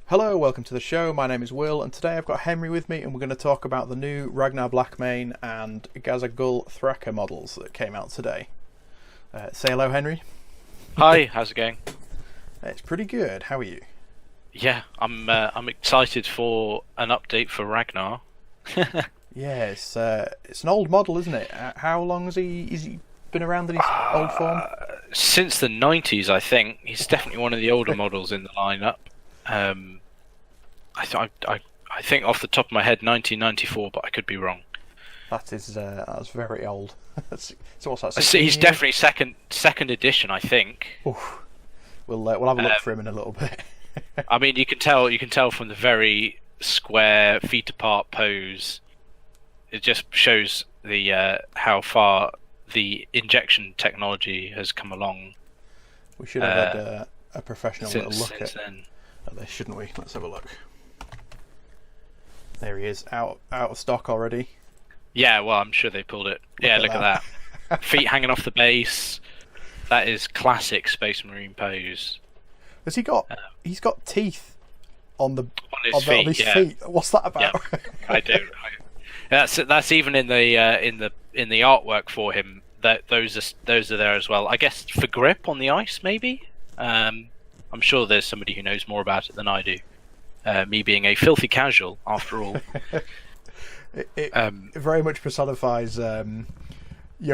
Hello, welcome to the show. My name is Will, and today I've got Henry with me, and we're going to talk about the new Ragnar Blackmane and Ghazghkull Thraka models that came out today. Say hello, Henry. Hi, how's it going? It's pretty good. How are you? Yeah, I'm excited for an update for Ragnar. Yeah, it's an old model, isn't it? How long has he been around in his old form? Since the 90s, I think. He's definitely one of the older models in the lineup. I think off the top of my head 1994, but I could be wrong. That's very old. So what's that? He's definitely second edition, I think. Oof. We'll have a look for him in a little bit. I mean, you can tell from the very square feet apart pose. It just shows the how far the injection technology has come along. We should have had a professional little look since then. At this, shouldn't we? Let's have a look. There he is, out of stock already. Yeah, well, I'm sure they pulled it. Look at that. Feet hanging off the base. That is classic Space Marine pose. Has he got? He's got teeth on his feet. What's that about? Yeah, I do. That's even in the artwork for him. Those are there as well. I guess for grip on the ice, maybe. I'm sure there's somebody who knows more about it than I do. Me being a filthy casual, after all. it very much personifies. Yo,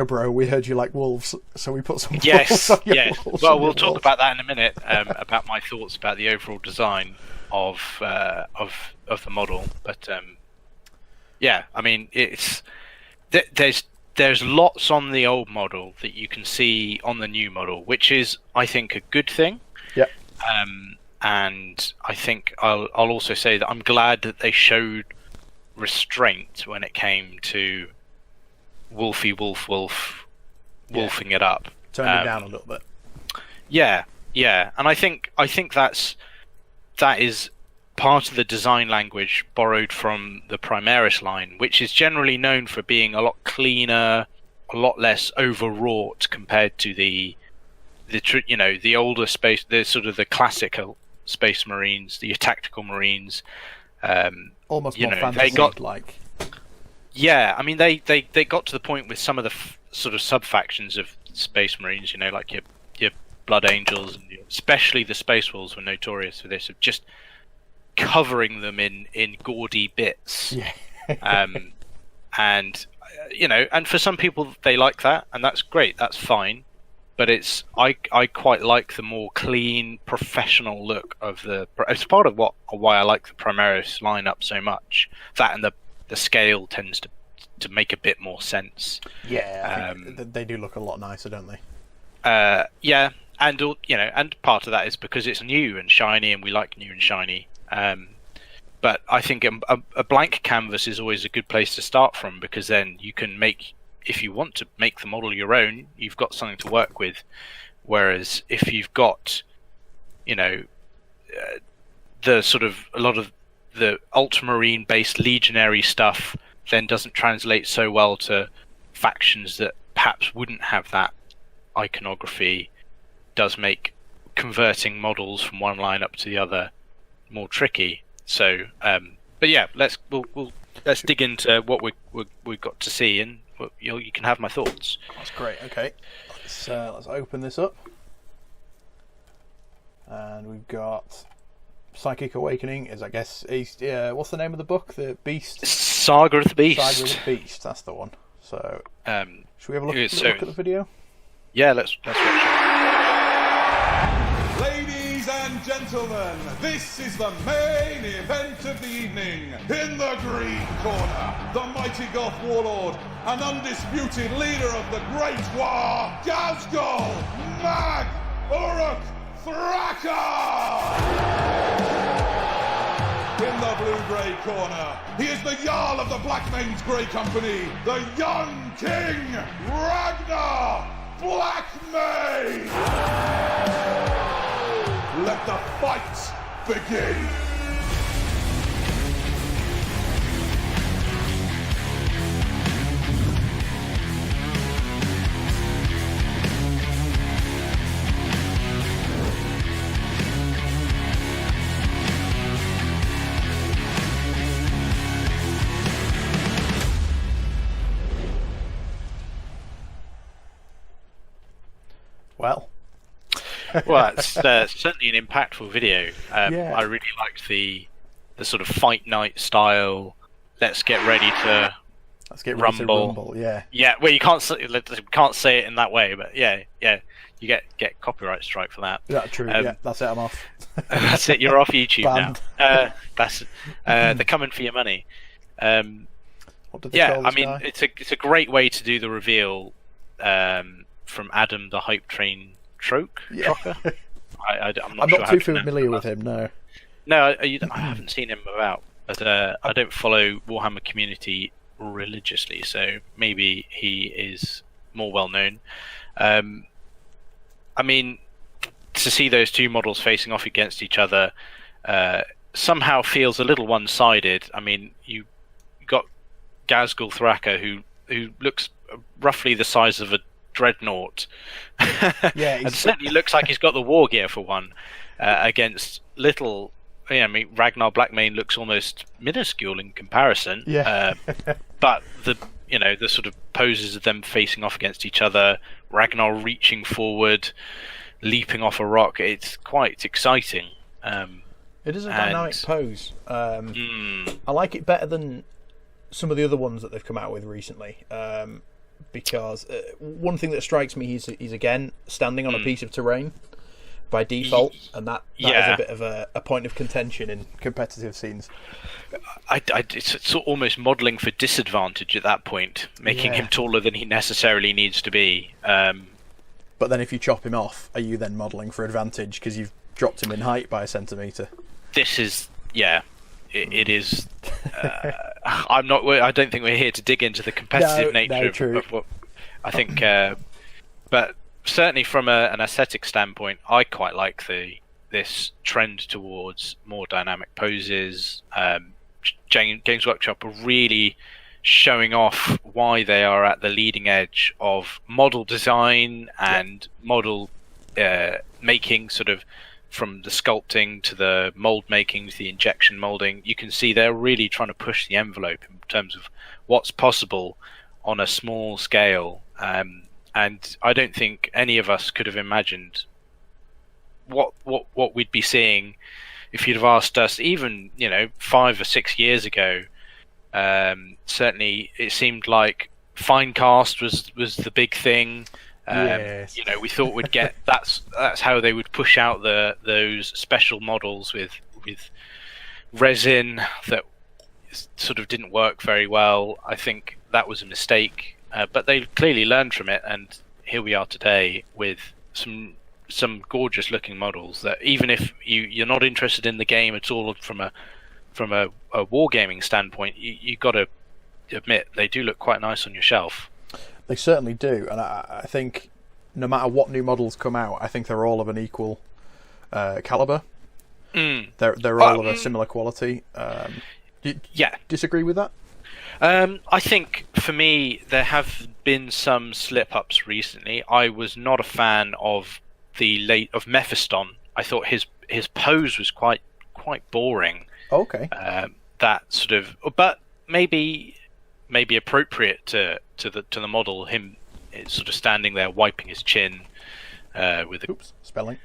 bro, we heard you like wolves, so we put some wolves on your wolves. Well, we'll talk about that in a minute. About my thoughts about the overall design of the model, but yeah, I mean, there's lots on the old model that you can see on the new model, which is, I think, a good thing. Yeah. And I think I'll also say that I'm glad that they showed restraint when it came to wolfing it up, turning it down a little bit. Yeah, and I think that is part of the design language borrowed from the Primaris line, which is generally known for being a lot cleaner, a lot less overwrought compared to the older space, the sort of the classical Space Marines, the tactical Marines. Almost more fantasy like. Yeah, I mean they got to the point with some of the sort of sub factions of Space Marines, like your Blood Angels, and especially the Space Wolves were notorious for this, of just covering them in gaudy bits. Yeah. And and for some people they like that, and that's great, that's fine. But I quite like the more clean, professional look of the. It's part of why I like the Primaris lineup so much. That and the scale tends to make a bit more sense. Yeah, I think they do look a lot nicer, don't they? Yeah, and and part of that is because it's new and shiny, and we like new and shiny. But I think a blank canvas is always a good place to start from, because then you can make. If you want to make the model your own, you've got something to work with. Whereas if you've got, the sort of a lot of the ultramarine based legionary stuff then doesn't translate so well to factions that perhaps wouldn't have that iconography, does make converting models from one lineup to the other more tricky. So, but yeah, let's dig into what we've got to see, and you can have my thoughts. That's great. Okay, let's open this up, and we've got Psychic Awakening. What's the name of the book? The Beast. Saga of the Beast. Saga of the Beast. That's the one. So, should we have a look at the video? Yeah, let's watch it. Ladies and gentlemen, this is the main event of the evening. In the green corner, the mighty Goth warlord, an undisputed leader of the Great War, Ghazghkull, Mag, Uruk, Thraka! In the blue-grey corner, he is the Jarl of the Blackmane's Grey Company, the young king, Ragnar Blackmane! Let the fight begin! Well. Well, it's certainly an impactful video. Yeah. I really liked the sort of fight night style. Let's get ready to rumble. Yeah. Yeah. Well, you can't say it in that way, but yeah. You get copyright strike for that. Yeah, true. Yeah, that's it. I'm off. That's it. You're off YouTube Banned. now. They're coming for your money. What did they call this guy? It's a great way to do the reveal from Adam the Hype Train Thraka. I'm not too familiar with him. No. No, I haven't seen him about, but I don't follow Warhammer community religiously, so maybe he is more well known. I mean, to see those two models facing off against each other somehow feels a little one-sided. I mean, you got Ghazghkull Thraka, who looks roughly the size of a dreadnought, Yeah, and certainly looks like he's got the war gear for one, against little. Yeah, I mean, Ragnar Blackmane looks almost minuscule in comparison. Yeah. But the sort of poses of them facing off against each other, Ragnar reaching forward, leaping off a rock, it's quite exciting. It is a dynamic pose. I like it better than some of the other ones that they've come out with recently. Because one thing that strikes me, he's again standing on a piece of terrain by default, and that is a bit of a point of contention in competitive scenes. It's almost modelling for disadvantage at that point, making him taller than he necessarily needs to be. But then if you chop him off, are you then modelling for advantage because you've dropped him in height by a centimetre? This is, it is. I don't think we're here to dig into the competitive nature of what I think, but certainly from an aesthetic standpoint, I quite like this trend towards more dynamic poses. Games Workshop are really showing off why they are at the leading edge of model design and model making, sort of from the sculpting to the mold making to the injection molding. You can see they're really trying to push the envelope in terms of what's possible on a small scale. And I don't think any of us could have imagined what we'd be seeing if you'd have asked us even 5 or 6 years ago. Certainly it seemed like Finecast was the big thing. Yes. We thought we'd get that's how they would push out those special models with resin that sort of didn't work very well. I think that was a mistake. But they clearly learned from it, and here we are today with some gorgeous looking models that even if you're not interested in the game at all from a wargaming standpoint, you got to admit they do look quite nice on your shelf. They certainly do, and I think no matter what new models come out, I think they're all of an equal caliber. They're all of a similar quality. Do you disagree with that? I think for me there have been some slip-ups recently. I was not a fan of of Mephiston. I thought his pose was quite boring. Okay. That sort of, but maybe appropriate to the model. Him sort of standing there wiping his chin with a spelling.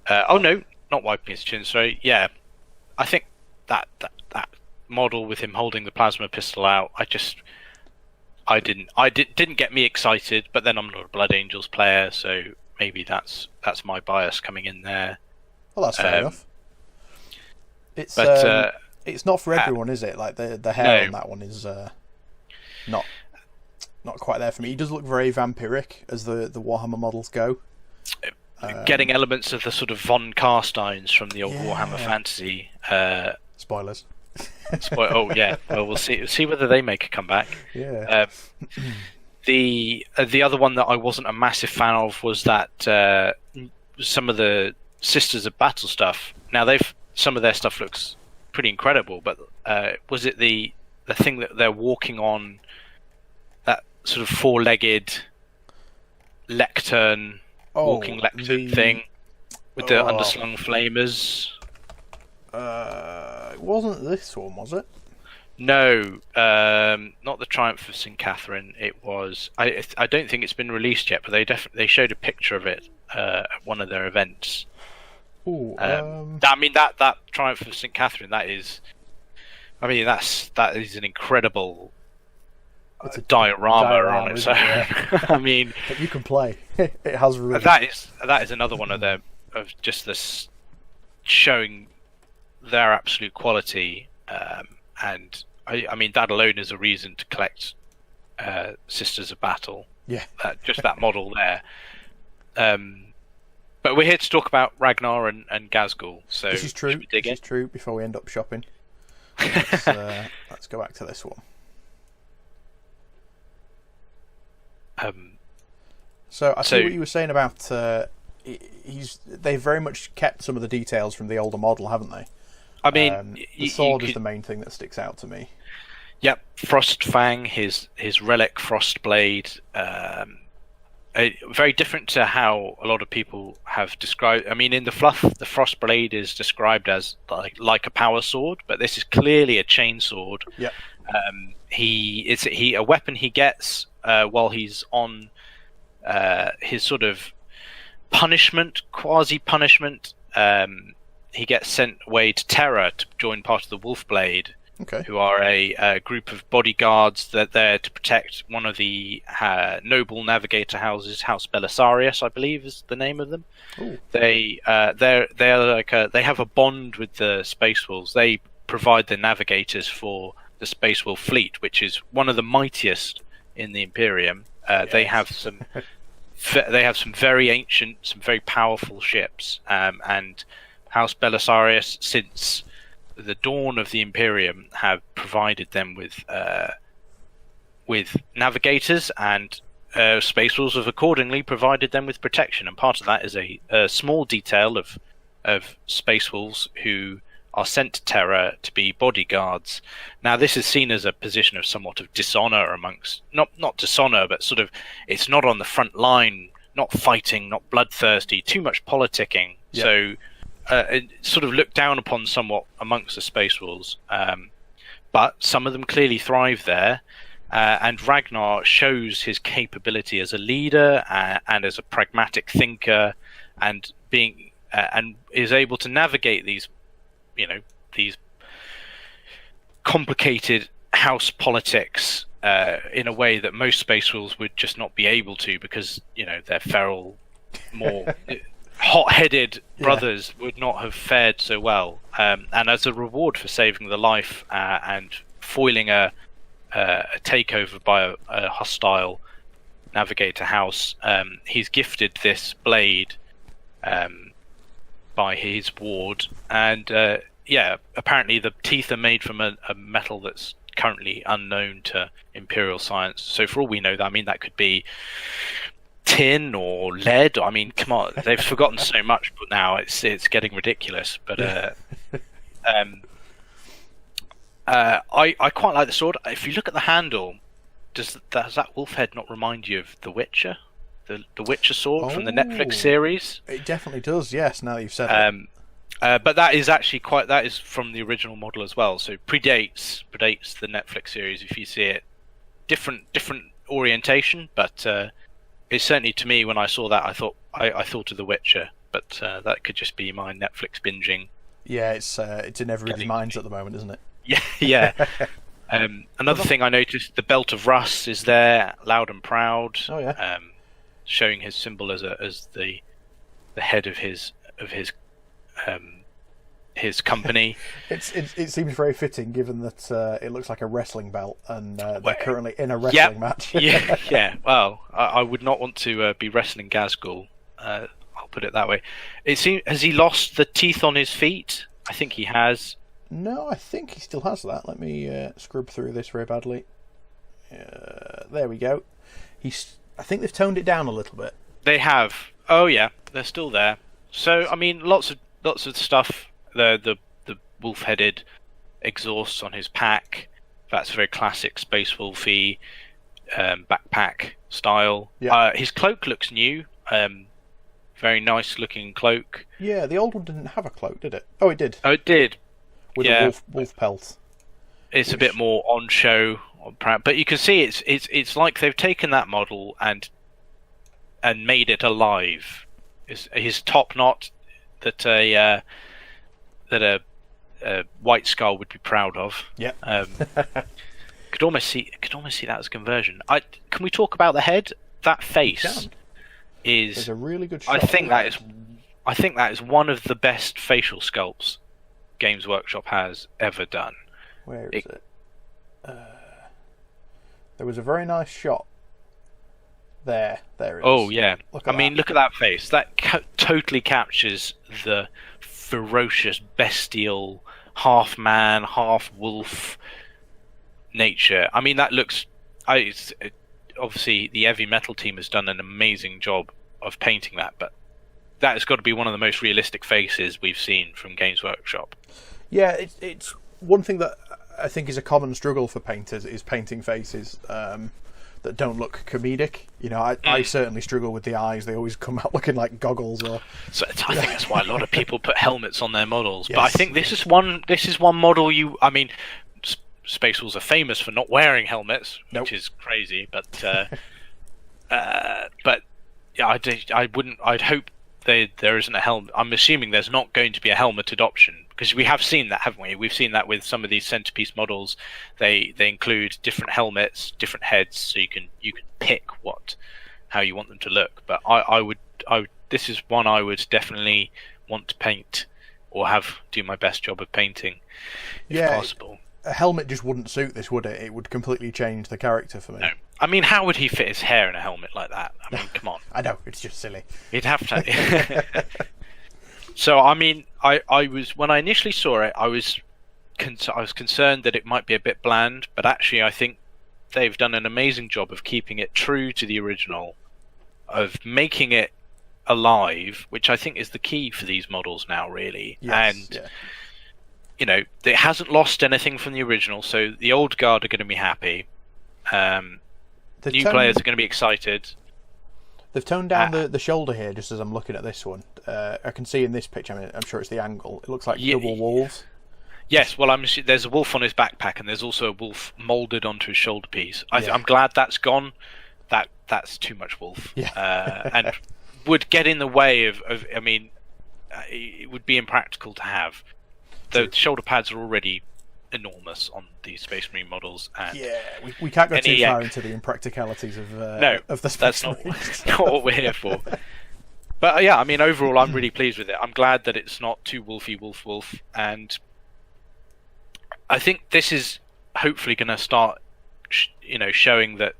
Oh no, not wiping his chin. Sorry. Yeah, I think that model with him holding the plasma pistol out, I didn't get me excited. But then I'm not a Blood Angels player, so maybe that's my bias coming in there. Well, that's fair enough. It's not for everyone, is it? Like the hair on that one is not quite there for me. He does look very vampiric as the Warhammer models go. Getting elements of the sort of Von Carsteins from the old Warhammer Fantasy. Spoilers. Oh yeah, well we'll see whether they make a comeback. Yeah. The other one that I wasn't a massive fan of was that some of the Sisters of Battle stuff. Now some of their stuff looks pretty incredible, but was it the thing that they're walking on, that sort of four-legged lectern, walking lectern thing with the underslung flamers? It wasn't this one, was it? No, not the Triumph of St. Catherine. It was. I don't think it's been released yet, but they showed a picture of it at one of their events. Ooh, I mean that Triumph of St. Catherine, that is an incredible diorama on its own. I mean, that you can play. It has really... that is another one of just this showing their absolute quality, and I mean that alone is a reason to collect Sisters of Battle. Yeah, just that model there. But we're here to talk about Ragnar and Ghazghkull. So this is true. This is true. Before we end up shopping, let's go back to this one. So I see what you were saying about they've very much kept some of the details from the older model, haven't they? I mean, the sword is the main thing that sticks out to me. Yep, Frostfang, his relic Frostblade, very different to how a lot of people have described. I mean, in the fluff, the Frostblade is described as like a power sword, but this is clearly a chain sword. Yep. It's a weapon he gets while he's on his sort of quasi-punishment. He gets sent away to Terra to join part of the Wolfblade, who are a group of bodyguards that they're to protect one of the noble navigator houses, House Belisarius, I believe is the name of them. Ooh. They're like they have a bond with the Space Wolves. They provide the navigators for the Space Wolf fleet, which is one of the mightiest in the Imperium. Yes. They have some very ancient, some very powerful ships, and House Belisarius, since the dawn of the Imperium, have provided them with navigators, and Space Wolves have accordingly provided them with protection. And part of that is a small detail of Space Wolves who are sent to Terra to be bodyguards. Now, this is seen as a position of somewhat of dishonor amongst, not dishonor, but sort of, it's not on the front line, not fighting, not bloodthirsty, too much politicking. Yeah. So it sort of looked down upon somewhat amongst the Space Wolves. But some of them clearly thrive there. And Ragnar shows his capability as a leader and as a pragmatic thinker, and is able to navigate these complicated house politics in a way that most Space Wolves would just not be able to, because their feral, more hot-headed brothers would not have fared so well. And as a reward for saving the life and foiling a takeover by a hostile navigator house, he's gifted this blade by his ward, and apparently the teeth are made from a metal that's currently unknown to Imperial science. So for all we know, that could be tin or lead. I mean, come on, they've forgotten so much, but now it's getting ridiculous. But I quite like the sword. If you look at the handle, does that wolf head not remind you of The Witcher? The Witcher sword from the Netflix series? It definitely does, yes, now that you've said it. But that is actually that is from the original model as well, so predates the Netflix series. If you see it, different orientation, but it's certainly, to me, when I saw that, I thought of The Witcher, but that could just be my Netflix binging. Yeah, it's in everybody's minds at the moment, isn't it? Yeah. Another thing I noticed, the belt of Russ is there, loud and proud. Oh yeah. Showing his symbol as the head of his company. It seems very fitting, given that it looks like a wrestling belt, and they're currently in a wrestling match. yeah. Well, I would not want to be wrestling Ghazghkull. I'll put it that way. Has he lost the teeth on his feet? I think he has. No, I think he still has that. Let me scrub through this very badly. There we go. I think they've toned it down a little bit. They have. Oh yeah, they're still there. So I mean, lots of stuff. The wolf-headed exhausts on his pack. That's very classic Space Wolfy backpack style. Yeah. His cloak looks new. Very nice looking cloak. Yeah, the old one didn't have a cloak, did it? Oh, it did. Oh, it did. With a wolf pelt. It's a bit more on show, but you can see it's like they've taken that model and made it alive. his top knot that a White Skull would be proud of. Yeah. Could almost see that as a conversion. Can we talk about the head? That face is a really good shot. I think that is one of the best facial sculpts Games Workshop has ever done. Where is it? There was a very nice shot. There it is. Oh yeah. Look at that face. That totally captures the ferocious, bestial, half man, half wolf nature. I mean, that looks. Obviously, the heavy metal team has done an amazing job of painting that, but that has got to be one of the most realistic faces we've seen from Games Workshop. Yeah, it's one thing that I think is a common struggle for painters is painting faces that don't look comedic. You know, I certainly struggle with the eyes. They always come out looking like goggles. So I think that's why a lot of people put helmets on their models. Yes. But I think this is one model. Space Wolves are famous for not wearing helmets, which is crazy. But yeah, I'd hope there isn't a helmet. I'm assuming there's not going to be a helmet adoption, because we have seen that, haven't we? We've seen that with some of these centerpiece models. They include different helmets, different heads, so you can pick how you want them to look. But this is one I would definitely want to paint or do my best job of painting if possible. A helmet just wouldn't suit this, would it? It would completely change the character for me. No. I mean, how would he fit his hair in a helmet like that? I mean, come on. I know, it's just silly. He'd have to. So, I mean, I was when I initially saw it, I was concerned that it might be a bit bland, but actually, I think they've done an amazing job of keeping it true to the original, of making it alive, which I think is the key for these models now, really. Yes, and you know, it hasn't lost anything from the original, so the old guard are going to be happy. New players are going to be excited. They've toned down the shoulder here, just as I'm looking at this one. I can see in this picture, I mean, I'm sure it's the angle. It looks like double wolves. Yes, well, there's a wolf on his backpack, and there's also a wolf moulded onto his shoulder piece. I'm glad that's gone. That's too much wolf. Yeah. And would get in the way of. I mean, it would be impractical to have. The shoulder pads are already enormous on these Space Marine models. And yeah, we can't go too far into the impracticalities of the Space Marines. That's not what we're here for. But yeah, I mean, overall, I'm really pleased with it. I'm glad that it's not too wolfy, wolf, and I think this is hopefully going to start, showing that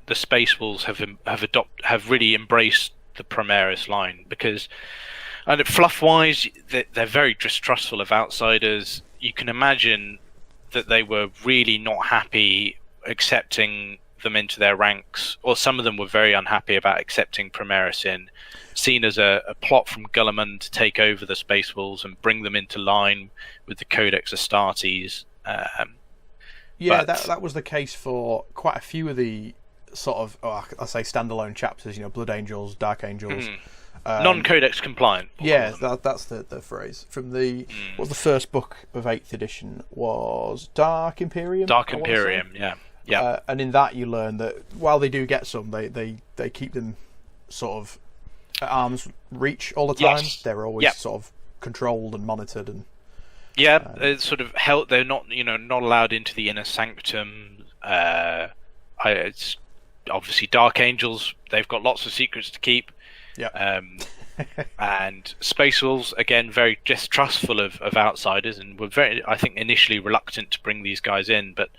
the Space Wolves have really embraced the Primaris line, because. And fluff-wise, they're very distrustful of outsiders. You can imagine that they were really not happy accepting them into their ranks, or some of them were very unhappy about accepting Primaris in, seen as a plot from Guilliman to take over the Space Wolves and bring them into line with the Codex Astartes. That was the case for quite a few of the sort of, I'll say standalone chapters, Blood Angels, Dark Angels. Non-codex compliant. Yeah, that's the phrase. From the what was the first book of 8th edition? Was Dark Imperium. Dark Imperium, yeah. And in that you learn that while they do get some, they keep them sort of at arm's reach all the time. Yes. They're always sort of controlled and monitored, and it's sort of held. They're not not allowed into the inner sanctum. It's obviously Dark Angels. They've got lots of secrets to keep. Yeah. And Space Wolves, again, very distrustful of outsiders, and were very, I think, initially reluctant to bring these guys in. But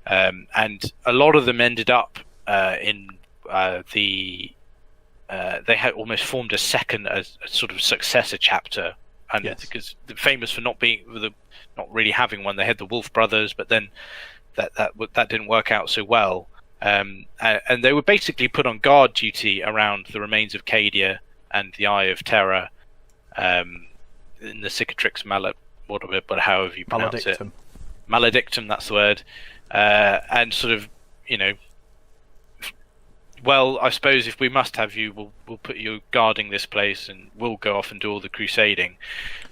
and a lot of them ended up in they had almost formed a sort of successor chapter, and because they're famous for not really having one. They had the Wolf Brothers, but then that didn't work out so well. And they were basically put on guard duty around the remains of Cadia and the Eye of Terror, in the Cicatrix but however you pronounce it. Maledictum, that's the word. And sort of, well, I suppose if we must have you, we'll put you guarding this place, and we'll go off and do all the crusading.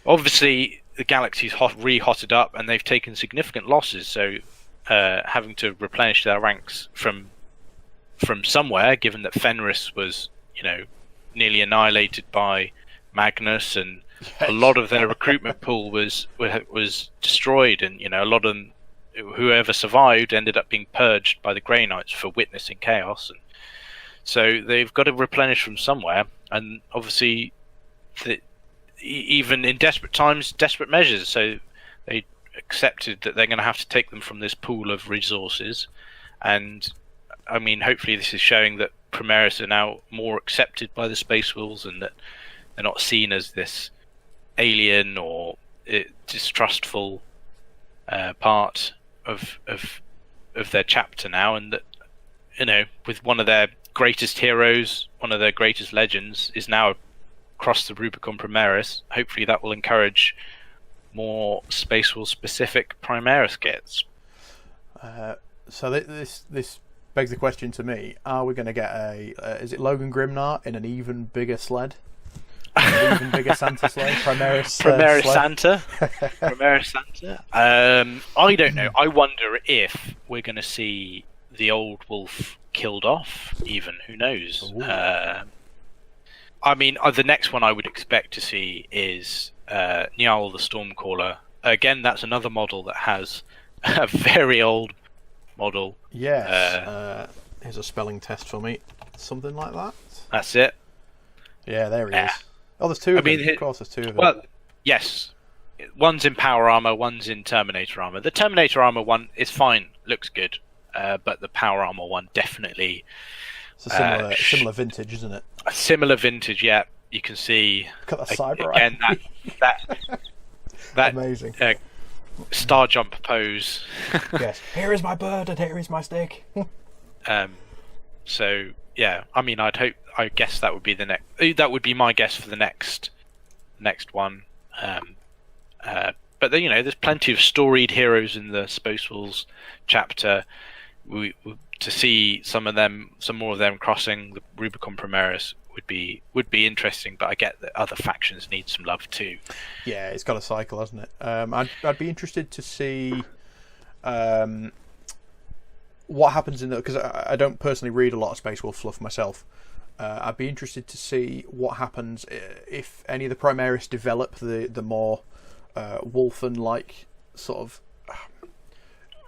Obviously, the galaxy's re-hotted up, and they've taken significant losses, so having to replenish their ranks from somewhere, given that Fenris was, nearly annihilated by Magnus, and a lot of their recruitment pool was destroyed, and a lot of them, whoever survived, ended up being purged by the Grey Knights for witnessing chaos. And so they've got to replenish from somewhere, and obviously, even in desperate times, desperate measures. So they accepted that they're going to have to take them from this pool of resources, and I mean, hopefully this is showing that Primaris are now more accepted by the Space Wolves, and that they're not seen as this alien or distrustful part of their chapter now, and that with one of their greatest heroes, one of their greatest legends, is now across the Rubicon Primaris. Hopefully that will encourage more Space Wolf specific Primaris kits. So this begs the question to me: are we going to get is it Logan Grimnar in an even bigger sled? An even bigger Santa sled? Primaris Santa? Primaris Santa? I don't know. I wonder if we're going to see the old wolf killed off, even. Who knows? I mean, the next one I would expect to see is Niall the Stormcaller. Again, that's another model that has a very old model. Yes. Here's a spelling test for me. Something like that. That's it. Yeah, there he is. Oh, there's two of them. Of course, there's two of them. Well, yes. One's in power armor, one's in Terminator armor. The Terminator armor one is fine, looks good, but the power armor one definitely. It's a similar vintage, isn't it? A similar vintage, yeah. You can see got the cyber again that amazing star jump pose. Yes, here is my bird and here is my stick. So yeah, I mean, I guess that would be the next. That would be my guess for the next one. But there's plenty of storied heroes in the Space Wolves chapter. To see some more of them crossing the Rubicon Primaris would be interesting. But I get that other factions need some love too. Yeah, it's got a cycle, hasn't it? I'd be interested to see what happens in because I don't personally read a lot of Space Wolf fluff myself. I'd be interested to see what happens if any of the Primaris develop the more Wolfen-like sort of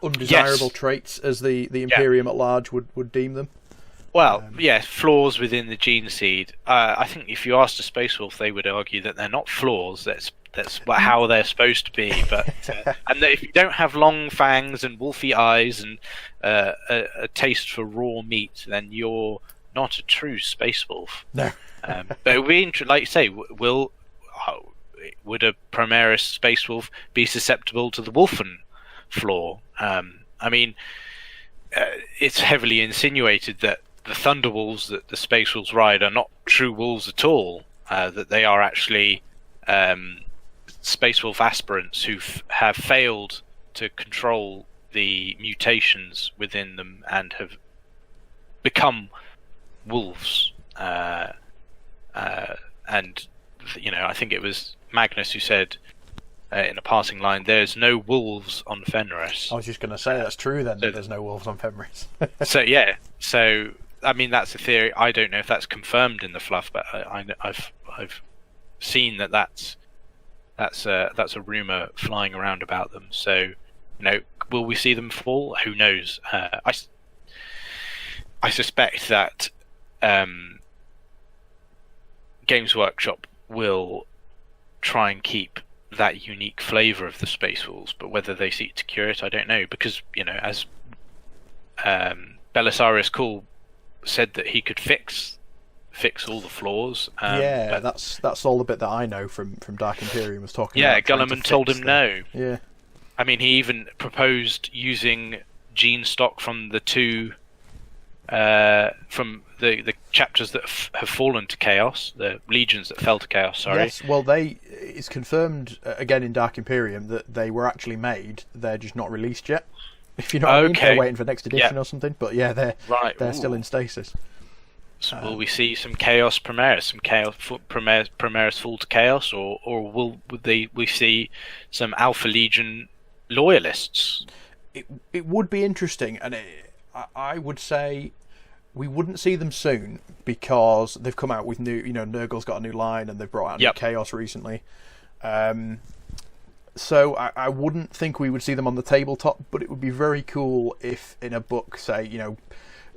undesirable traits as the Imperium at large would deem them. Well, flaws within the gene seed. I think if you asked a Space Wolf, they would argue that they're not flaws. That's how they're supposed to be. But and that if you don't have long fangs and wolfy eyes and a taste for raw meat, then you're not a true Space Wolf. No. But it would be like you say, would a Primaris Space Wolf be susceptible to the Wolfen flaw? I mean, it's heavily insinuated that the Thunder Wolves that the Space Wolves ride are not true wolves at all. That they are actually Space Wolf aspirants who have failed to control the mutations within them and have become wolves. And I think it was Magnus who said in a passing line, "There's no wolves on Fenris." I was just going to say that's true. Then there's no wolves on Fenris. So I mean that's a theory. I don't know if that's confirmed in the fluff, but I've seen that's a rumor flying around about them. So will we see them fall? Who knows? I suspect that Games Workshop will try and keep that unique flavour of the Space Wolves, but whether they seek to cure it, I don't know, because as Belisarius Cawl said that he could fix all the flaws. But that's all the bit that I know from Dark Imperium was talking. Yeah, Gulliman told him no. Yeah, I mean, he even proposed using gene stock from the two from the chapters that have fallen to chaos, the legions that fell to chaos. Sorry. Yes, well, it's confirmed again in Dark Imperium that they were actually made. They're just not released yet. If you know what I mean, they're waiting for next edition or something. But yeah, they're still in stasis. So will we see some Chaos Primaris, some Chaos Primaris fall to Chaos, or would we see some Alpha Legion loyalists? It would be interesting, and I would say we wouldn't see them soon because they've come out with new. Nurgle's got a new line, and they've brought out new Chaos recently. So I wouldn't think we would see them on the tabletop, but it would be very cool if in a book, say,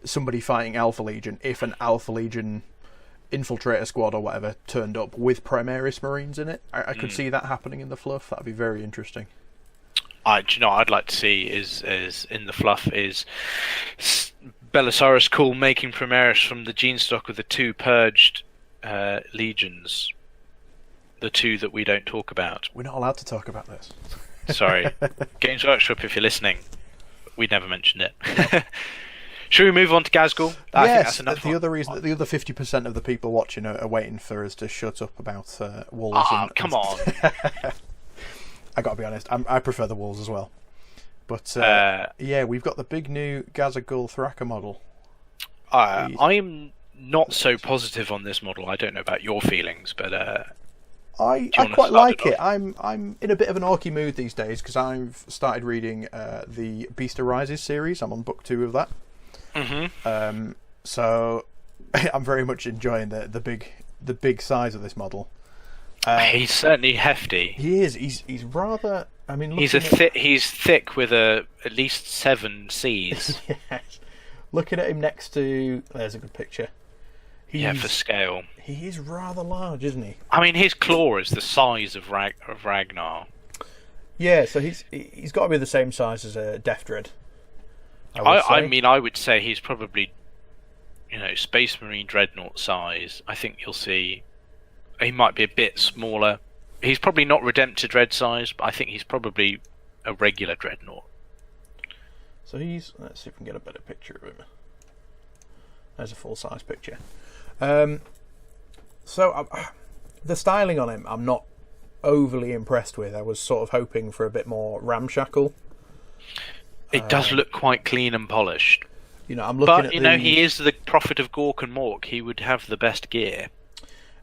somebody fighting Alpha Legion, if an Alpha Legion infiltrator squad or whatever turned up with Primaris Marines in it. I could see that happening in the fluff. That'd be very interesting. Do you know what I'd like to see is in the fluff is Ghazghkull making Primaris from the gene stock of the 2 purged legions. The 2 that we don't talk about. We're not allowed to talk about this. Sorry. Games Workshop, if you're listening, we never mentioned it. Should we move on to Ghazghkull? I think that's enough. The other reason that the other 50% of the people watching are waiting for us to shut up about wolves. Come on. I got to be honest, I prefer the wolves as well. But we've got the big new Ghazghkull Thraka model. I'm not so positive on this model. I don't know about your feelings, but I quite like it. I'm in a bit of an orky mood these days because I've started reading the Beast Arises series. I'm on book 2 of that. Mm-hmm. So I'm very much enjoying the big size of this model. He's certainly hefty. He is. He's rather. I mean, he's thick with at least 7 C's. Yes. Looking at him next to, there's a good picture. For scale. He is rather large, isn't he? I mean, his claw is the size of Ragnar. Yeah, so he's got to be the same size as a Death Dread. I would say he's probably, Space Marine Dreadnought size. I think you'll see he might be a bit smaller. He's probably not Redemptor Dread size, but I think he's probably a regular Dreadnought. So let's see if we can get a better picture of him. There's a full-size picture. The styling on him, I'm not overly impressed with. I was sort of hoping for a bit more ramshackle. It does look quite clean and polished. I'm looking at he is the prophet of Gork and Mork. He would have the best gear.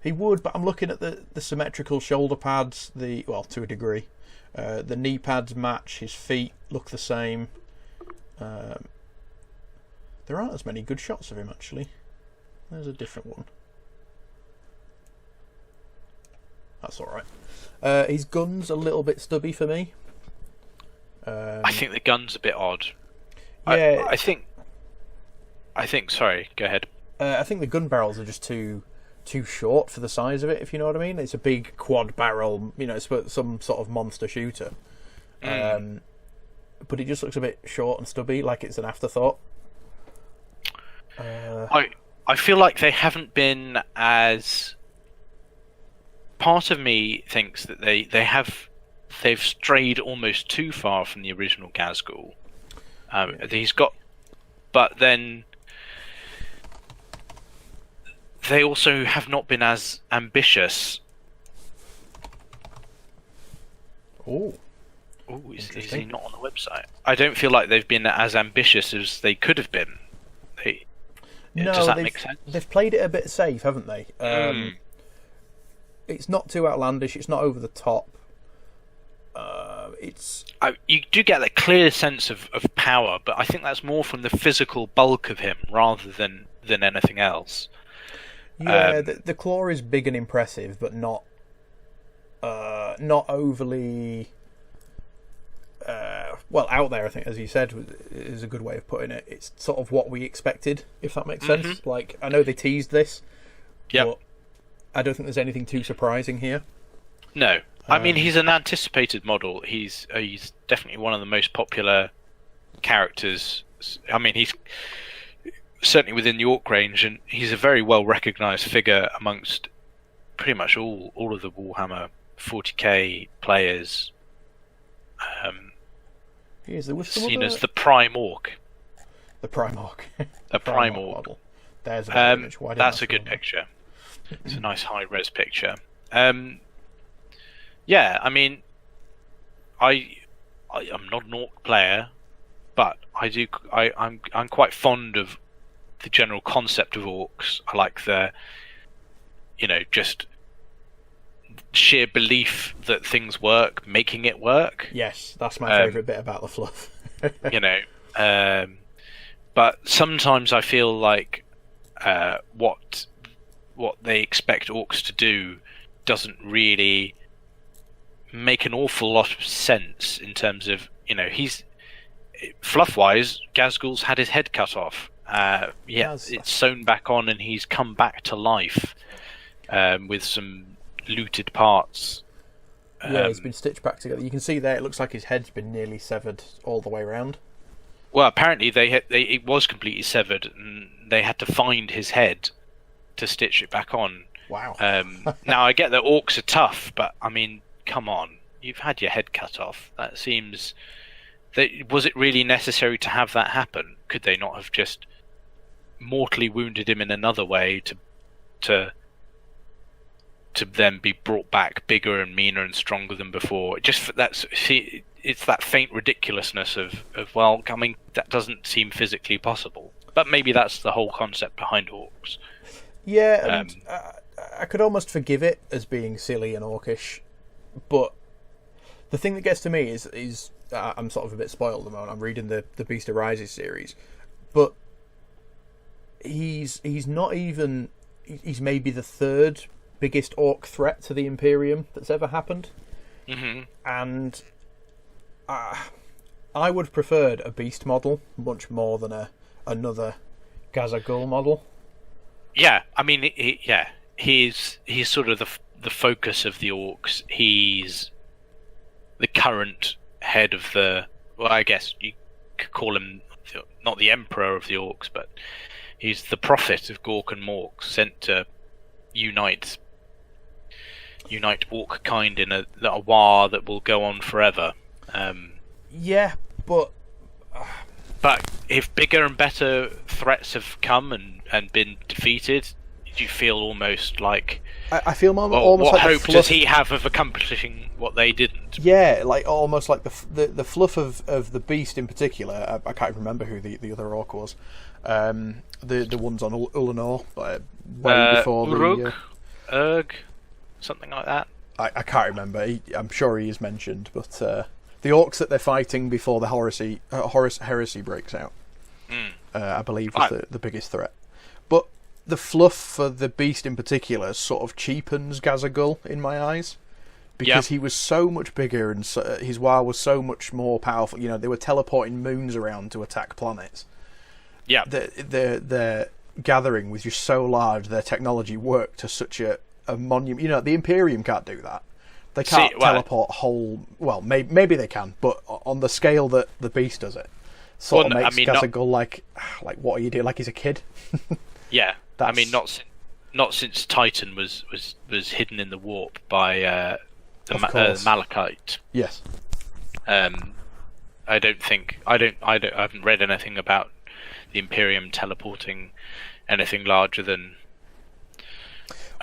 He would, but I'm looking at the symmetrical shoulder pads. To a degree, the knee pads match. His feet look the same. There aren't as many good shots of him actually. There's a different one. That's all right. His gun's a little bit stubby for me. I think the gun's a bit odd. Yeah, I think. Sorry, go ahead. I think the gun barrels are just too short for the size of it. If you know what I mean, it's a big quad barrel. It's some sort of monster shooter. But it just looks a bit short and stubby, like it's an afterthought. I feel like they haven't been as. Part of me thinks that they've strayed almost too far from the original Ghazghkull. But then they also have not been as ambitious. Is he not on the website? I don't feel like they've been as ambitious as they could have been. Does that make sense? They've played it a bit safe, haven't they? It's not too outlandish. It's not over the top. You do get that clear sense of power, but I think that's more from the physical bulk of him rather than anything else. Yeah, the claw is big and impressive, but not overly out there. I think, as you said, is a good way of putting it. It's sort of what we expected, if that makes sense. Like, I know they teased this, but I don't think there's anything too surprising here. No, I mean, he's an anticipated model. He's definitely one of the most popular characters. I mean, he's certainly within the Orc range, and he's a very well recognised figure amongst pretty much all of the Warhammer 40k players. Seen as the Prime Orc. The Prime Orc. The Prime Orc. Model. There's a image. That's a good picture. It's a nice high-res picture. Yeah, I mean, I'm not an Orc player, but I'm quite fond of the general concept of Orcs. I like the, just sheer belief that things work, making it work. Yes, that's my favourite bit about the fluff. But sometimes I feel like what they expect orcs to do doesn't really make an awful lot of sense in terms of, he's fluff-wise, Ghazghkull's had his head cut off. It's sewn back on, and he's come back to life with some looted parts. Yeah, he's been stitched back together. You can see there, it looks like his head's been nearly severed all the way around. Well, apparently it was completely severed, and they had to find his head to stitch it back on. Wow. Now, I get that orcs are tough, but, I mean, come on. You've had your head cut off. That seems... Was it really necessary to have that happen? Could they not have just mortally wounded him in another way to then be brought back bigger and meaner and stronger than before? It's that faint ridiculousness of well, I mean, that doesn't seem physically possible. But maybe that's the whole concept behind orcs. Yeah, and I could almost forgive it as being silly and orcish, but the thing that gets to me is I'm sort of a bit spoiled at the moment. I'm reading the Beast Arises series, but he's not even... He's maybe the third biggest orc threat to the Imperium that's ever happened. Mm-hmm. And I would have preferred a beast model much more than another Ghazghkull model. Yeah, I mean, he's sort of the focus of the orcs. He's the current head of I guess you could call him not the emperor of the orcs, but he's the prophet of Gork and Mork, sent to unite orc kind in a war that will go on forever. Yeah, but if bigger and better threats have come and been defeated, do you feel almost like... I feel almost what like hope does he have of accomplishing what they didn't? Yeah, like almost like the fluff of the beast in particular. I can't remember who the other orc was. The ones on Ulanor, way before Uruk, Urg, something like that. I can't remember. I'm sure he is mentioned, but the orcs that they're fighting before the Horus heresy breaks out, I believe, was the biggest threat. But the fluff for the beast in particular sort of cheapens Ghazghkull in my eyes, because he was so much bigger and his war was so much more powerful. They were teleporting moons around to attack planets. Yeah, their gathering was just so large. Their technology worked to such a monument. The Imperium can't do that. They can't teleport whole... Well, maybe they can, but on the scale that the beast does it, sort of makes Ghazghkull like, what are you doing? Like he's a kid? Yeah. I mean, not since Titan was hidden in the warp by the Malachite. Yes. I haven't read anything about the Imperium teleporting anything larger than...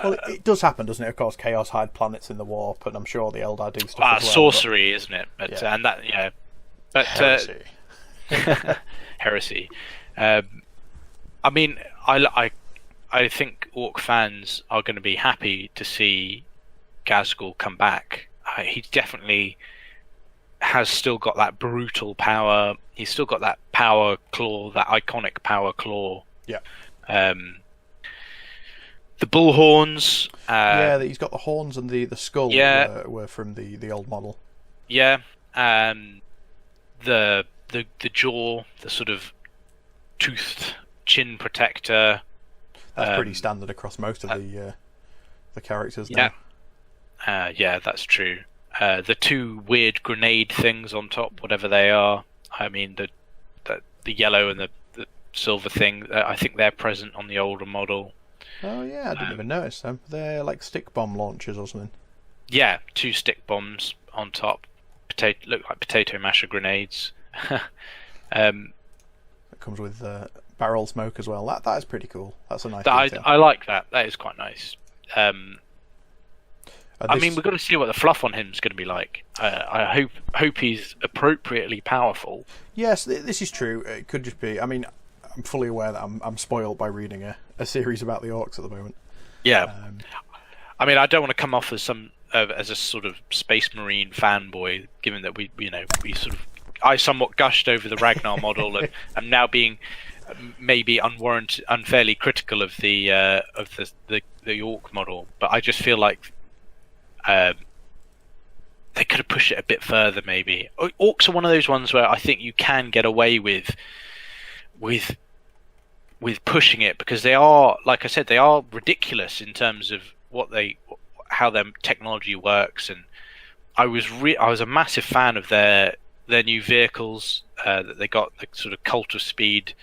Well, it does happen, doesn't it? Of course, Chaos hide planets in the warp, and I'm sure the Eldar do stuff as well. Sorcery, isn't it? But yeah. And that, yeah. But heresy. Heresy. I mean, I think orc fans are going to be happy to see Ghazghkull come back. He definitely has still got that brutal power. He's still got that power claw, that iconic power claw. Yeah. The bull horns. He's got the horns and the skull. Were from the old model. Yeah. The jaw, the sort of toothed chin protector. That's pretty standard across most of the characters now. Yeah, that's true. The two weird grenade things on top, whatever they are. I mean, the yellow and the silver thing. I think they're present on the older model. Oh yeah, I didn't even notice them. They're like stick bomb launchers or something. Yeah, two stick bombs on top. Look like potato masher grenades. It comes with barrel smoke as well. That is pretty cool. That's a nice detail. I like that. That is quite nice. I mean, we've got to see what the fluff on him is going to be like. I hope he's appropriately powerful. Yes, this is true. It could just be... I mean, I'm fully aware that I'm spoiled by reading a series about the orcs at the moment. Yeah. I mean, I don't want to come off as as a sort of Space Marine fanboy, given that I somewhat gushed over the Ragnar model, and I'm now being maybe unfairly critical of the orc model, but I just feel like they could have pushed it a bit further. Maybe orcs are one of those ones where I think you can get away with pushing it, because they are, like I said, they are ridiculous in terms of how their technology works. And I was a massive fan of their new vehicles that they got, the sort of Cult of Speed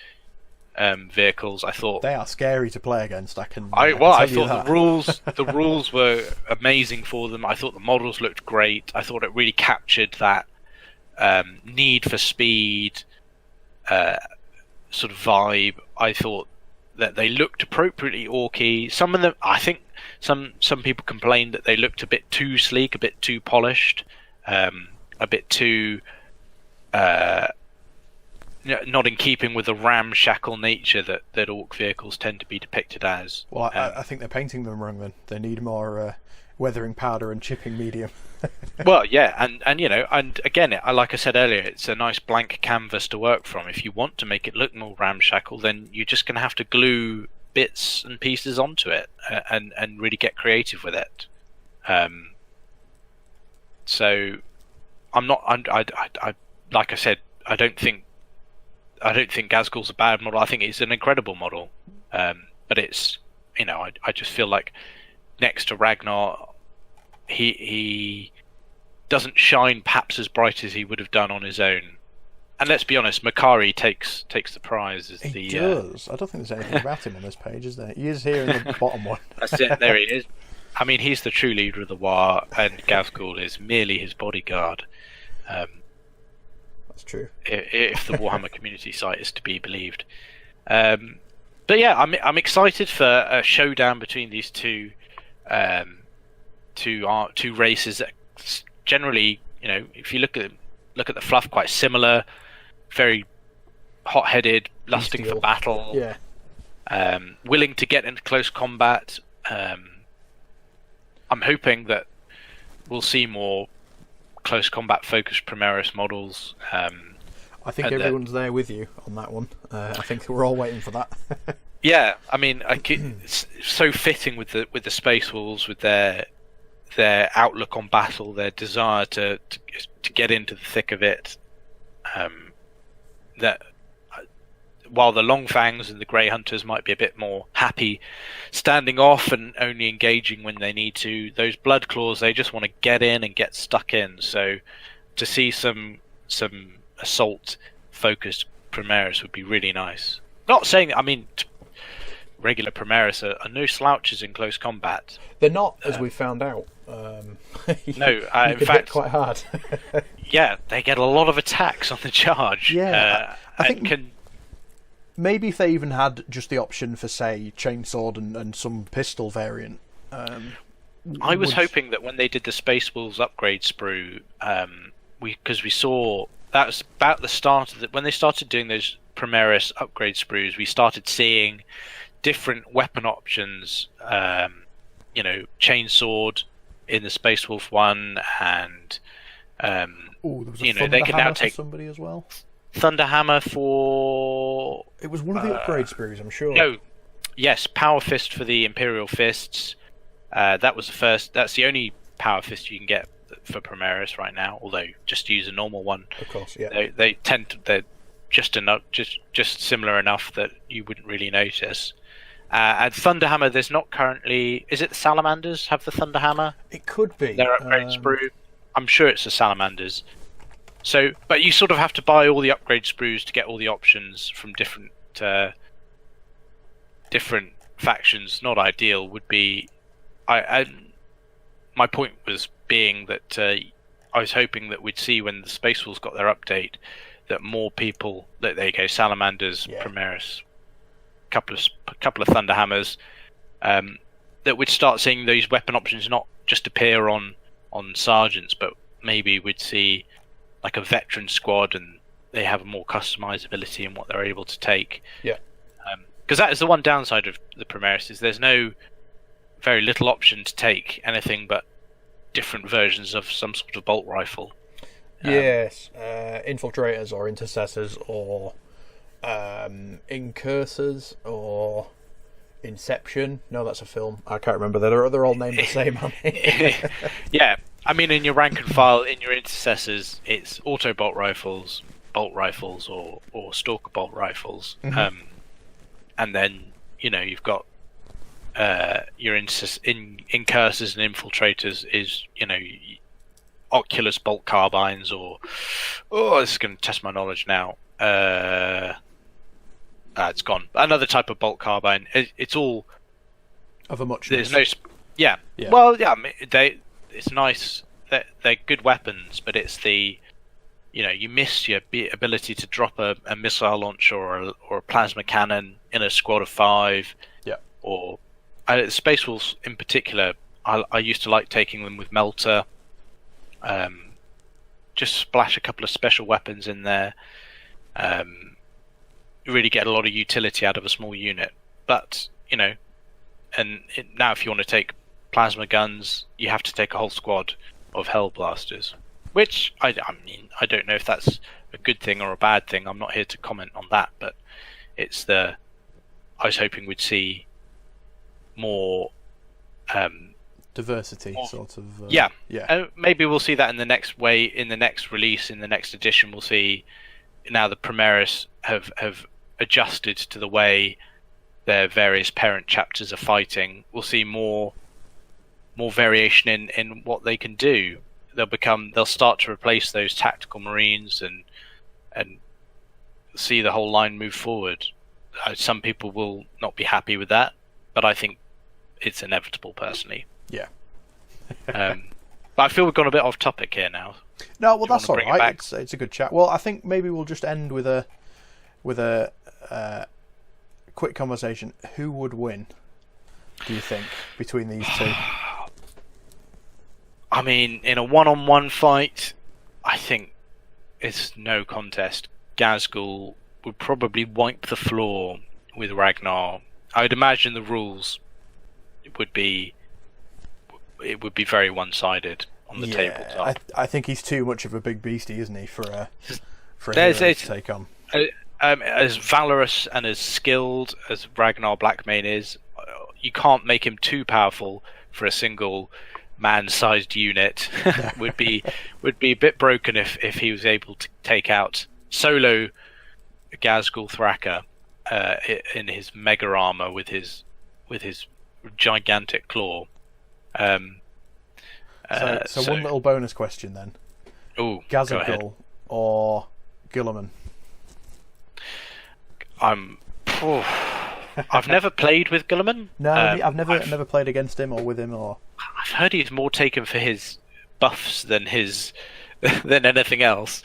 vehicles. I thought they are scary to play against. I thought the rules were amazing for them. I thought the models looked great. I thought it really captured that need for speed sort of vibe. I thought that they looked appropriately orky. Some of them, I think, some people complained that they looked a bit too sleek, a bit too polished, a bit too not in keeping with the ramshackle nature that orc vehicles tend to be depicted as. Well, I think they're painting them wrong then. They need more weathering powder and chipping medium. Well, yeah, and again, like I said earlier, it's a nice blank canvas to work from. If you want to make it look more ramshackle, then you're just going to have to glue bits and pieces onto it and really get creative with it. So I'm not. I like I said, I don't think Ghazghkull's a bad model. I think it's an incredible model. But it's, I just feel like next to Ragnar, he doesn't shine perhaps as bright as he would have done on his own. And let's be honest, Makari takes the prize. He does. I don't think there's anything about him on this page, is there? He is here in the bottom one. That's it. There he is. I mean, he's the true leader of the War, and Ghazghkull is merely his bodyguard. That's true. If the Warhammer community site is to be believed. But yeah, I'm excited for a showdown between these two races that generally, if you look at the fluff, quite similar, very hot-headed, lusting for battle, willing to get into close combat. I'm hoping that we'll see more close combat focused Primaris models. I think everyone's there with you on that one. I think we're all waiting for that. Yeah, I mean, it's so fitting with the Space Wolves, with their outlook on battle, their desire to get into the thick of it. That while the Longfangs and the Grey Hunters might be a bit more happy standing off and only engaging when they need to, those Bloodclaws, they just want to get in and get stuck in. So to see some assault focused Primaris would be really nice. Not saying, I mean, regular Primaris are no slouches in close combat. They're not, as we found out. No, in fact, quite hard. Yeah, they get a lot of attacks on the charge. Yeah, I think maybe if they even had just the option for, say, chainsword and some pistol variant. I was hoping that when they did the Space Wolves upgrade sprue, because we saw that was about the start of when they started doing those Primaris upgrade sprues, we started seeing different weapon options. Chainsword in the Space Wolf one, and there was a they can now take somebody as well. Thunderhammer for... It was one of the upgrade sprues, I'm sure. No, yes, Power Fist for the Imperial Fists. That was the first. That's the only Power Fist you can get for Primaris right now. Although just use a normal one. Of course, yeah. They tend to, they're just enough, just similar enough that you wouldn't really notice. And Thunderhammer, there's not currently. Is it the Salamanders have the Thunderhammer? It could be. Their upgrade sprue. I'm sure it's the Salamanders. So, but you sort of have to buy all the upgrade sprues to get all the options from different factions. Not ideal. Would be. My point was being that I was hoping that we'd see when the Space Wolves got their update that more people. There you go, Salamanders, Primaris, couple of Thunderhammers. That we'd start seeing those weapon options not just appear on sergeants, but maybe we'd see like a veteran squad, and they have more customizability in what they're able to take. Yeah. Because that is the one downside of the Primaris, is there's very little option to take anything but different versions of some sort of bolt rifle. Yes, infiltrators or intercessors or Incursors or Inception. No, that's a film. I can't remember. They're all named the same, aren't they? Yeah, I mean, in your rank and file, in your intercessors, it's auto bolt rifles, or stalker bolt rifles. Mm-hmm. And then, you've got your incursors and infiltrators is, Oculus bolt carbines, or this is going to test my knowledge now. It's gone. Another type of bolt carbine. It's all of a much. There's no. Yeah. Well, yeah. I mean, it's nice. They're good weapons, but it's the. You miss your ability to drop a missile launcher or a plasma cannon in a squad of 5. Yeah. Or Space Wolves in particular. I used to like taking them with Melter. Just splash a couple of special weapons in there. You really get a lot of utility out of a small unit. But now if you want to take plasma guns, you have to take a whole squad of Hellblasters. Which, I mean, I don't know if that's a good thing or a bad thing. I'm not here to comment on that, but it's I was hoping we'd see more diversity, sort of. Yeah. Yeah. Maybe we'll see that in the next release, in the next edition. We'll see now the Primaris have adjusted to the way their various parent chapters are fighting. We'll see more variation in what they can do. They'll start to replace those tactical marines and see the whole line move forward. Some people will not be happy with that, but I think it's inevitable personally. Yeah. But I feel we've gone a bit off topic here now. No, well, that's all right. It's a good chat. Well, I think maybe we'll just end with a quick conversation. Who would win, do you think, between these two? I mean, in a one-on-one fight, I think it's no contest. Ghazghkull would probably wipe the floor with Ragnar. I would imagine the rules would be very one-sided on the tabletop. I think he's too much of a big beastie, isn't he, for a hero to take on. As valorous and as skilled as Ragnar Blackmane is, you can't make him too powerful for a single man-sized unit. would be a bit broken if he was able to take out solo Ghazghkull Thraka in his mega armor with his gigantic claw. So one little bonus question then. Ooh, Ghazghkull or Guilliman? I've never played with Guilliman. No, I've never played against him or with him. Or I've heard he's more taken for his buffs than anything else.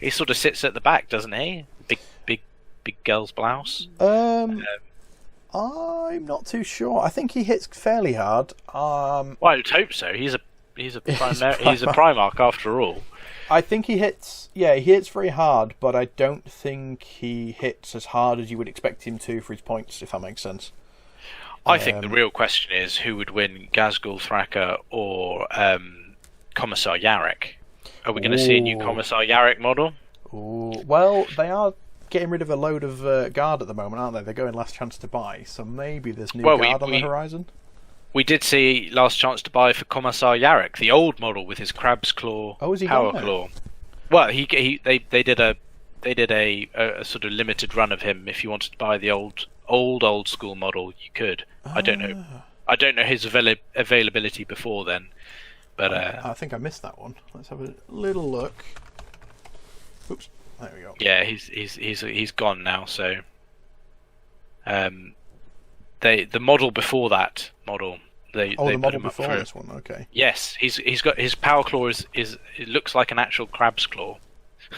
He sort of sits at the back, doesn't he? Big girl's blouse. I'm not too sure. I think he hits fairly hard. Well, I would hope so. He's a Primarch after all. I think he hits. Yeah, he hits very hard, but I don't think he hits as hard as you would expect him to for his points. If that makes sense. I think the real question is who would win, Ghazghkull Thraka or Commissar Yarrick? Are we going to see a new Commissar Yarrick model? Ooh. Well, they are getting rid of a load of guard at the moment, aren't they? They're going last chance to buy, so maybe there's new guard on the horizon. We did see last chance to buy for Commissar Yarrick, the old model with his crab's claw, power claw. Well, they did a sort of limited run of him. If you wanted to buy the old school model, you could. I don't know his availability before then, but I think I missed that one. Let's have a little look. Oops, there we go. Yeah, he's gone now. So, the model before that model. The model before this one. Okay. Yes, he's got his power claw is it looks like an actual crab's claw.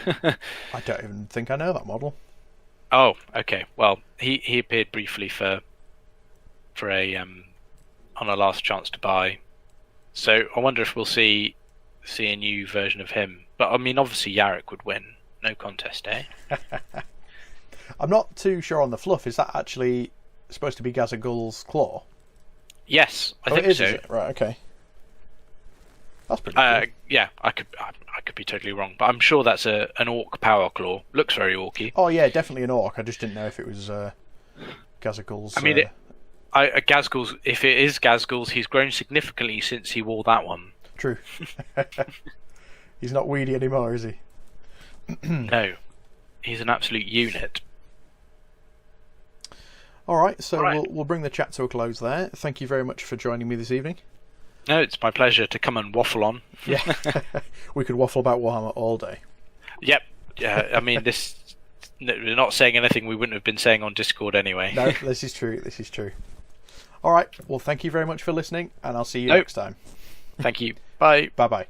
I don't even think I know that model. Oh, okay. Well, he appeared briefly for a on a last chance to buy. So I wonder if we'll see a new version of him. But I mean, obviously Yarrick would win, no contest, eh? I'm not too sure on the fluff. Is that actually supposed to be Ghazghkull's claw? Yes, I think so. Is it? Right, okay. That's pretty cool. Yeah, I could be totally wrong, but I'm sure that's an orc power claw. Looks very orky. Oh yeah, definitely an orc. I just didn't know if it was Ghazghkull's. I mean, Ghazghkull's. If it is Ghazghkull's, he's grown significantly since he wore that one. True. He's not weedy anymore, is he? No, he's an absolute unit. All right, so we'll bring the chat to a close there. Thank you very much for joining me this evening. No, it's my pleasure to come and waffle on. Yeah, we could waffle about Warhammer all day. Yep. Yeah, I mean, we're not saying anything we wouldn't have been saying on Discord anyway. No, this is true. This is true. All right. Well, thank you very much for listening, and I'll see you next time. Thank you. Bye. Bye-bye.